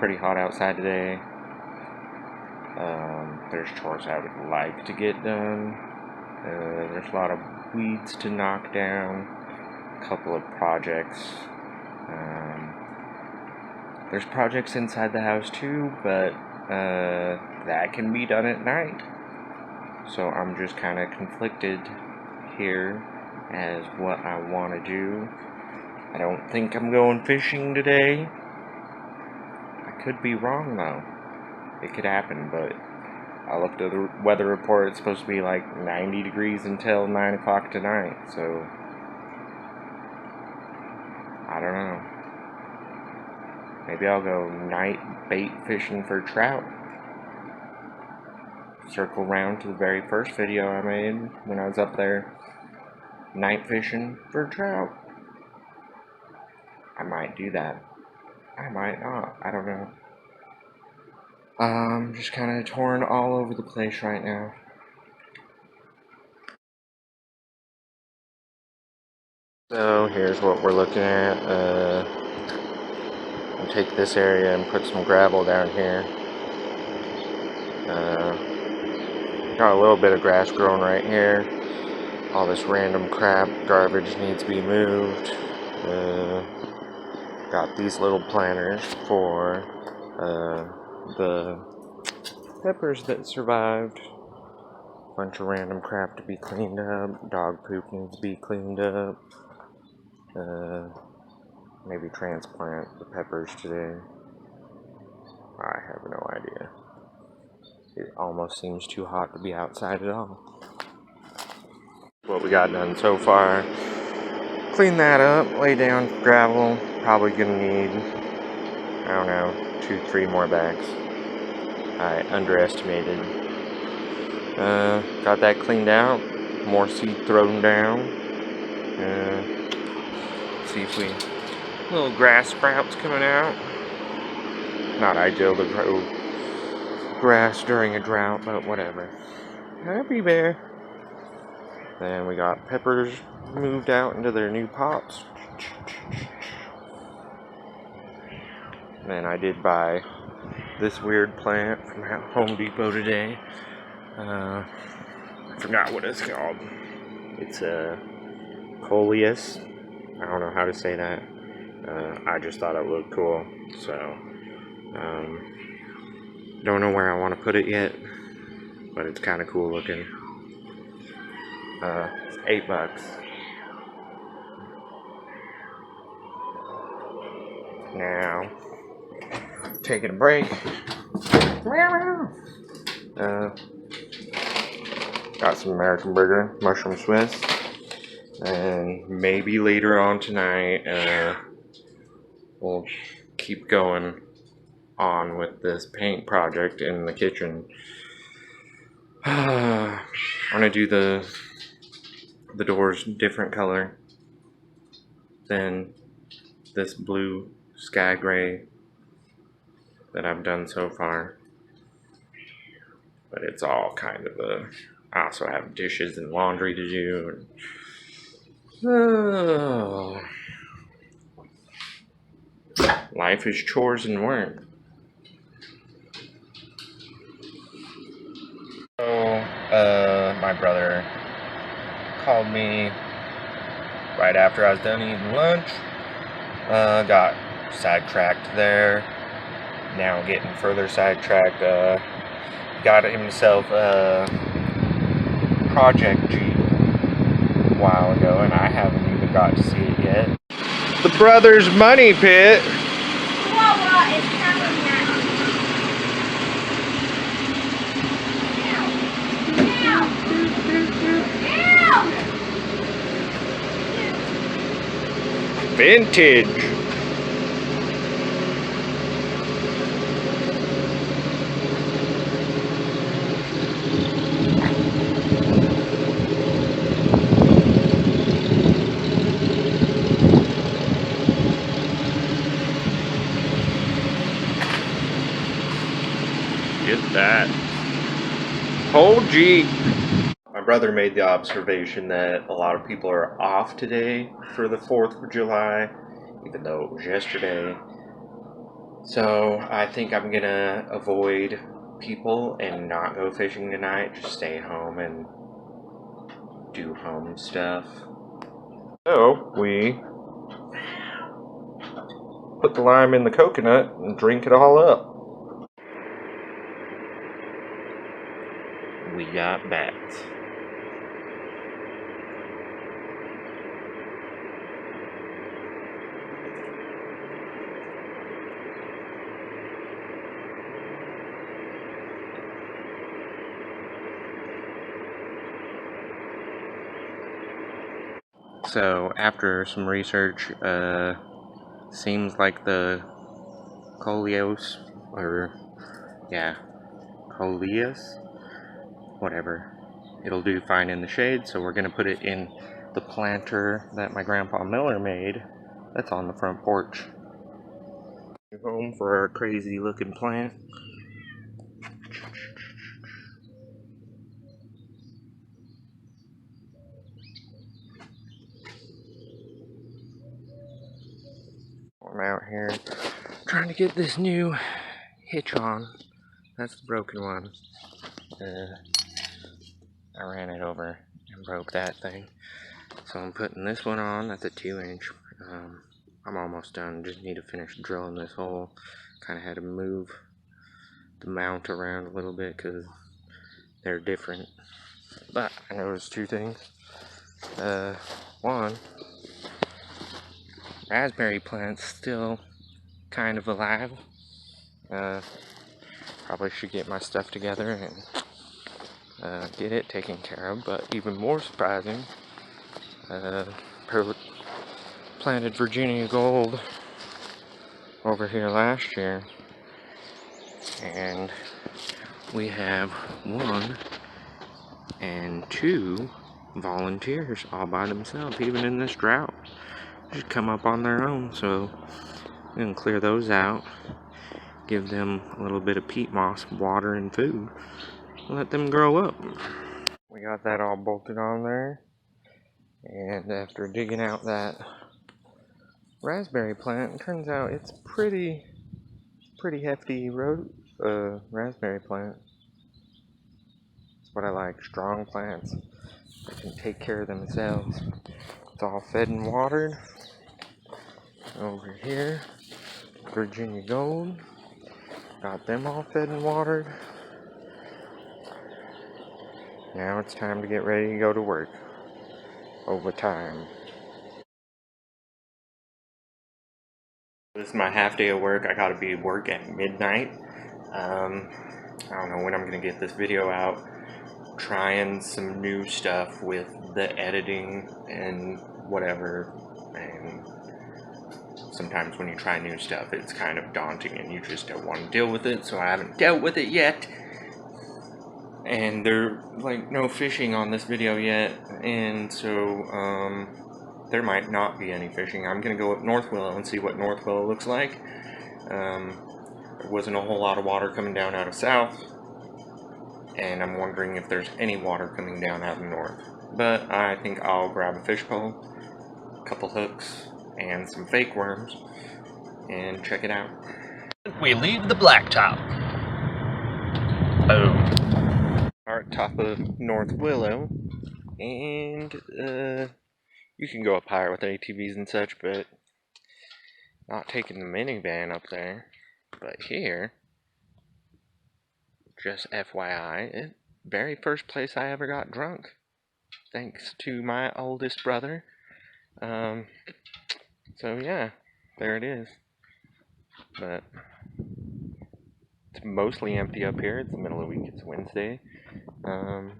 pretty hot outside today. There's chores I would like to get done. There's a lot of weeds to knock down. A couple of projects. There's projects inside the house too, but that can be done at night. So I'm just kind of conflicted here as what I want to do. I don't think I'm going fishing today. I could be wrong though. It could happen, but I looked at the weather report. It's supposed to be like 90 degrees until 9 o'clock tonight, so I don't know. Maybe I'll go night bait fishing for trout. Circle around to the very first video I made when I was up there night fishing for trout. I might do that. I might not. I don't know. I'm just kind of torn all over the place right now. So here's what we're looking at. I'll take this area and put some gravel down here. Got a little bit of grass growing right here. All this random crap, garbage needs to be moved. Got these little planters for the peppers that survived. Bunch of random crap to be cleaned up. Dog poop needs to be cleaned up. Maybe transplant the peppers today. I have no idea. It almost seems too hot to be outside at all. What we got done so far. Clean that up, lay down gravel. Probably gonna need, I don't know, 2-3 more bags. I underestimated. Got that cleaned out. More seed thrown down. See if we, little grass sprouts coming out. Not ideal to grow grass during a drought, but whatever. Happy bear. Then we got peppers moved out into their new pots. Then I did buy this weird plant from Home Depot today. I forgot what it's called. It's a coleus. I don't know how to say that. I just thought it looked cool. So, don't know where I want to put it yet, but it's kind of cool looking. It's $8. Now, taking a break. Got some American Burger, mushroom Swiss, and maybe later on tonight, we'll keep going on with this paint project in the kitchen. I'm gonna do the doors different color than this blue sky gray that I've done so far, but it's all kind of a, I also have dishes and laundry to do, and, life is chores and work. So, my brother called me right after I was done eating lunch. Got sidetracked there. Now getting further sidetracked. Got himself a Project Jeep a while ago, and I haven't even got to see it yet. The Brothers Money Pit. Wawa is coming now. Vintage. Get that. Whole Jeep. My brother made the observation that a lot of people are off today for the 4th of July, even though it was yesterday. So I think I'm gonna avoid people and not go fishing tonight. Just stay home and do home stuff. So we put the lime in the coconut and drink it all up. We got bats. So after some research, seems like the coleus, or yeah, coleus, whatever, it'll do fine in the shade. So we're gonna put it in the planter that my grandpa Miller made. That's on the front porch. Home for our crazy looking plant. I'm out here trying to get this new hitch on. That's the broken one. I ran it over and broke that thing. So I'm putting this one on. That's a 2-inch. I'm almost done. Just need to finish drilling this hole. Kind of had to move the mount around a little bit because they're different. But I noticed 2 things. One, raspberry plant's still kind of alive. Probably should get my stuff together and get it taken care of. But even more surprising, planted Virginia Gold over here last year, and we have 1 and 2 volunteers all by themselves, even in this drought. Just come up on their own. So we can clear those out, give them a little bit of peat moss, water, and food, let them grow up. We got that all bolted on there, and after digging out that raspberry plant, it turns out it's pretty hefty raspberry plant. That's what I like, strong plants that can take care of themselves. It's all fed and watered. Over here, Virginia Gold, got them all fed and watered. Now it's time to get ready to go to work. Overtime. This is my half day of work. I gotta be at work at midnight. I don't know when I'm gonna get this video out. Trying some new stuff with the editing and whatever, and sometimes when you try new stuff it's kind of daunting and you just don't want to deal with it, so I haven't dealt with it yet. And there's like no fishing on this video yet, and so there might not be any fishing. I'm gonna go up North Willow and see what North Willow looks like. There wasn't a whole lot of water coming down out of south, and I'm wondering if there's any water coming down out of the north. But I think I'll grab a fish pole, a couple hooks, and some fake worms, and check it out. We leave the blacktop. Boom. Our top of North Willow, and you can go up higher with ATVs and such, but not taking the minivan up there. But here, just FYI, very first place I ever got drunk, thanks to my oldest brother. So yeah, there it is. But it's mostly empty up here. It's the middle of the week. It's Wednesday. But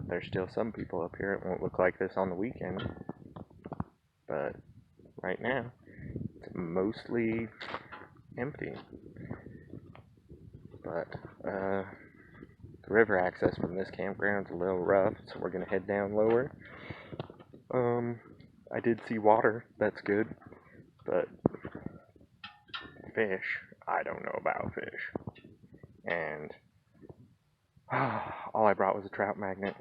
there's still some people up here. It won't look like this on the weekend. But right now, it's mostly empty. But the river access from this campground's a little rough, so we're gonna head down lower. I did see water. That's good. But fish, I don't know about fish. And all I brought was a trout magnet.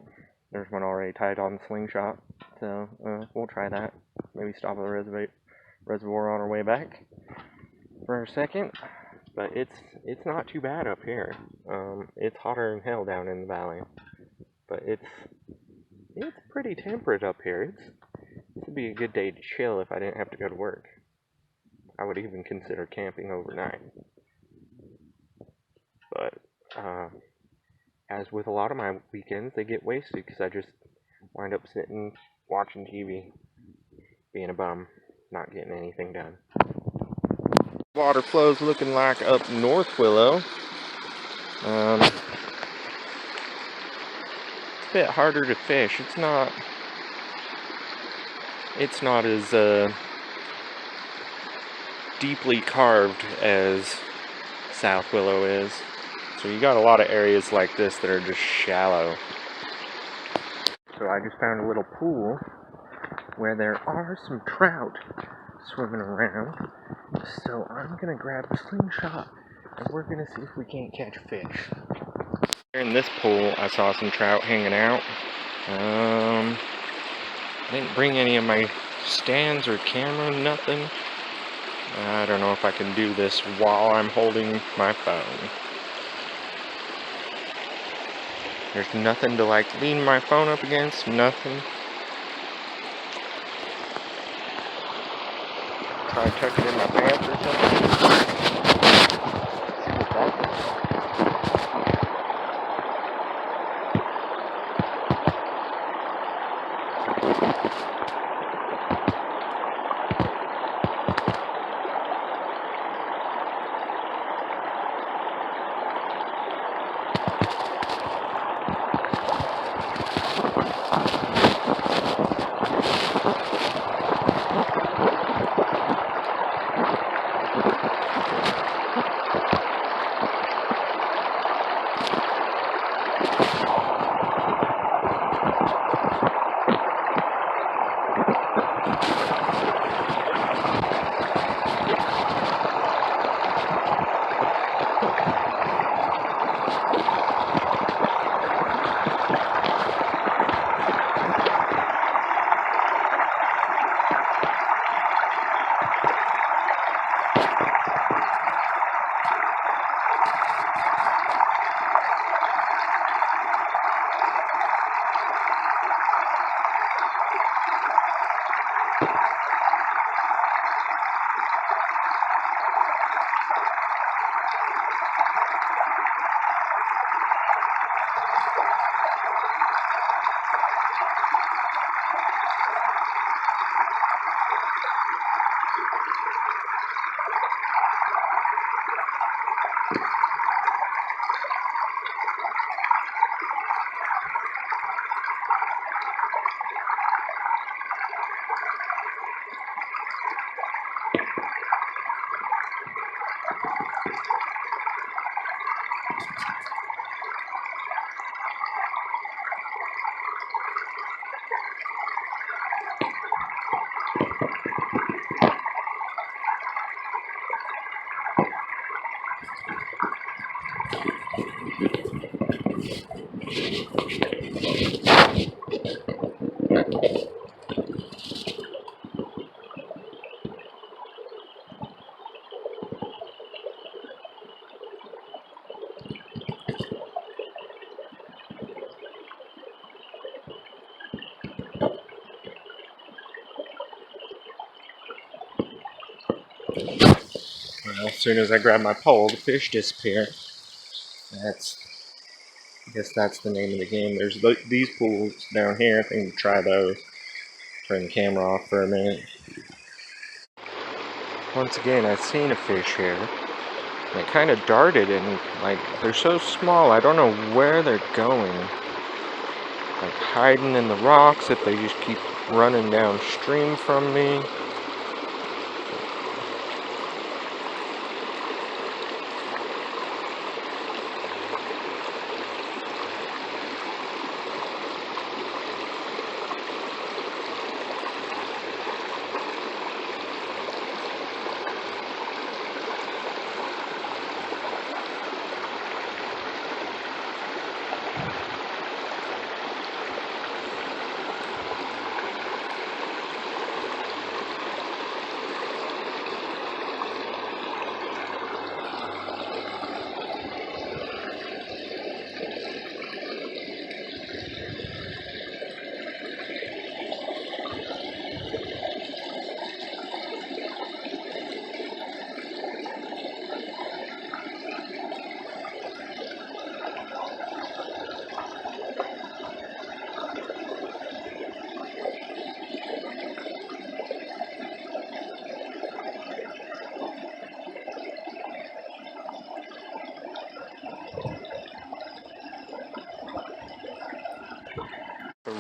There's one already tied on the slingshot, so we'll try that. Maybe stop at the reservoir on our way back. for a second, but it's not too bad up here. It's hotter than hell down in the valley, but it's pretty temperate up here. This would be a good day to chill if I didn't have to go to work. I would even consider camping overnight. But as with a lot of my weekends, they get wasted because I just wind up sitting watching TV, being a bum, not getting anything done. Water flow's looking like up North Willow. It's a bit harder to fish. It's not as deeply carved as South Willow is. So you got a lot of areas like this that are just shallow. So I just found a little pool where there are some trout swimming around. So I'm gonna grab a slingshot and we're gonna see if we can't catch a fish. Here in this pool, I saw some trout hanging out. I didn't bring any of my stands or camera, nothing. I don't know if I can do this while I'm holding my phone. There's nothing to like lean my phone up against, nothing. Try to tuck it in my pants or something. See what that is. Well, as soon as I grab my pole, the fish disappear. I guess that's the name of the game. There's these pools down here. I think we'll try those. Turn the camera off for a minute. Once again, I've seen a fish here. They kind of darted and, like, they're so small, I don't know where they're going. Like, hiding in the rocks if they just keep running downstream from me.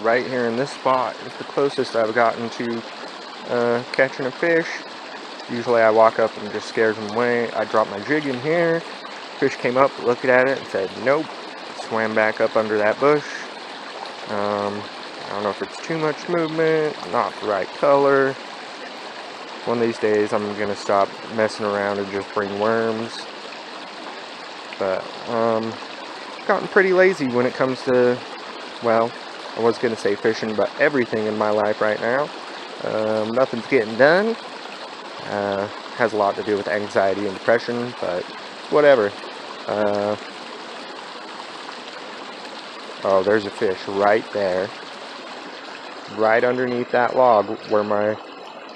right here in this spot is the closest I've gotten to catching a fish. Usually I walk up and just scares them away. I drop my jig in here. Fish came up, looked at it, and said nope. Swam back up under that bush. I don't know if it's too much movement, not the right color. One of these days I'm gonna stop messing around and just bring worms. But gotten pretty lazy when it comes to, well, I was gonna say fishing, but everything in my life right now. Nothing's getting done. Has a lot to do with anxiety and depression, but whatever. Oh, there's a fish right there. Right underneath that log where my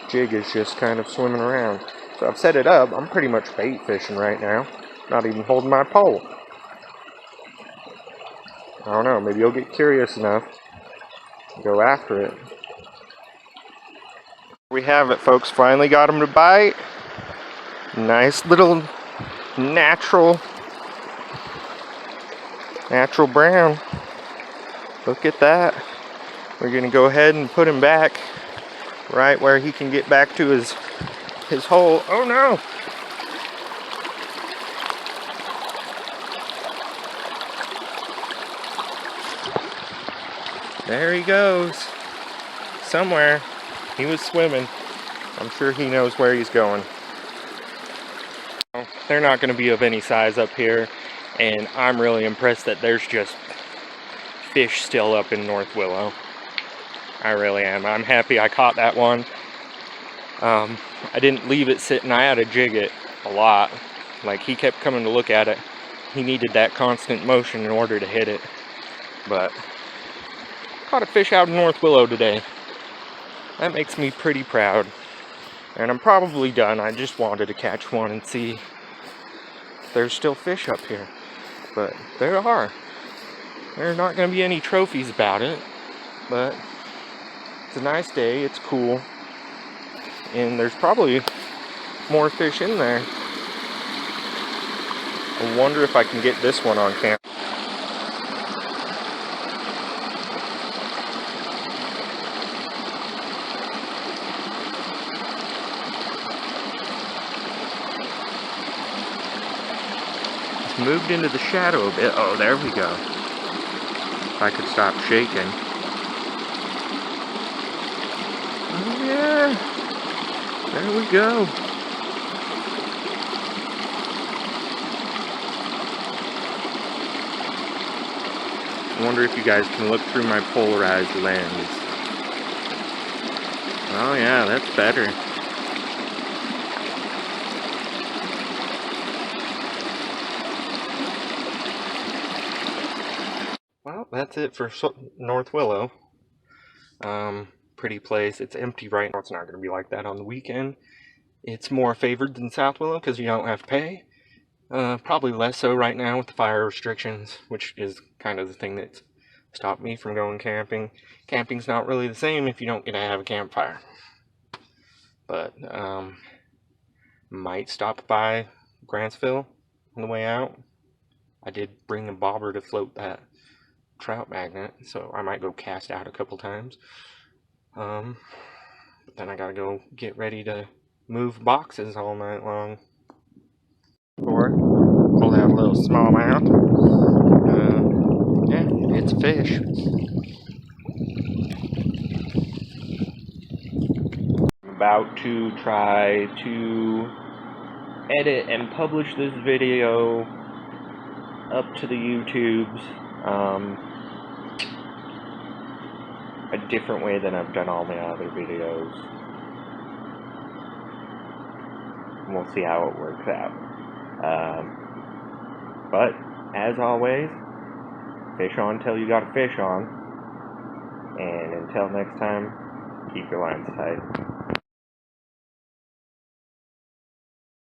jig is just kind of swimming around. So I've set it up. I'm pretty much bait fishing right now. Not even holding my pole. I don't know, maybe you'll get curious enough to go after it. We have it, folks. Finally got him to bite. Nice little natural brown. Look at that. We're gonna go ahead and put him back right where he can get back to his hole. Oh no! There he goes. Somewhere. He was swimming. I'm sure he knows where he's going. They're not going to be of any size up here, and I'm really impressed that there's just fish still up in North Willow. I really am. I'm happy I caught that one. I didn't leave it sitting. I had to jig it a lot. Like, he kept coming to look at it. He needed that constant motion in order to hit it. But caught a fish out in North Willow today. That makes me pretty proud. And I'm probably done. I just wanted to catch one and see if there's still fish up here. But there are. There's not going to be any trophies about it. But it's a nice day. It's cool. And there's probably more fish in there. I wonder if I can get this one on camera. Moved into the shadow a bit. Oh, there we go. If I could stop shaking. Oh yeah. There we go. I wonder if you guys can look through my polarized lens. Oh yeah, that's better. Well, that's it for North Willow. Pretty place. It's empty right now. It's not going to be like that on the weekend. It's more favored than South Willow because you don't have to pay. Probably less so right now with the fire restrictions, which is kind of the thing that's stopped me from going camping. Camping's not really the same if you don't get to have a campfire. But, might stop by Grantsville on the way out. I did bring a bobber to float that trout magnet, so I might go cast out a couple times. But then I gotta go get ready to move boxes all night long. Or pull out a little smallmouth. Yeah, it's a fish. I'm about to try to edit and publish this video up to the YouTubes a different way than I've done all my other videos. And we'll see how it works out. But as always, fish on till you got a fish on. And until next time, keep your lines tight.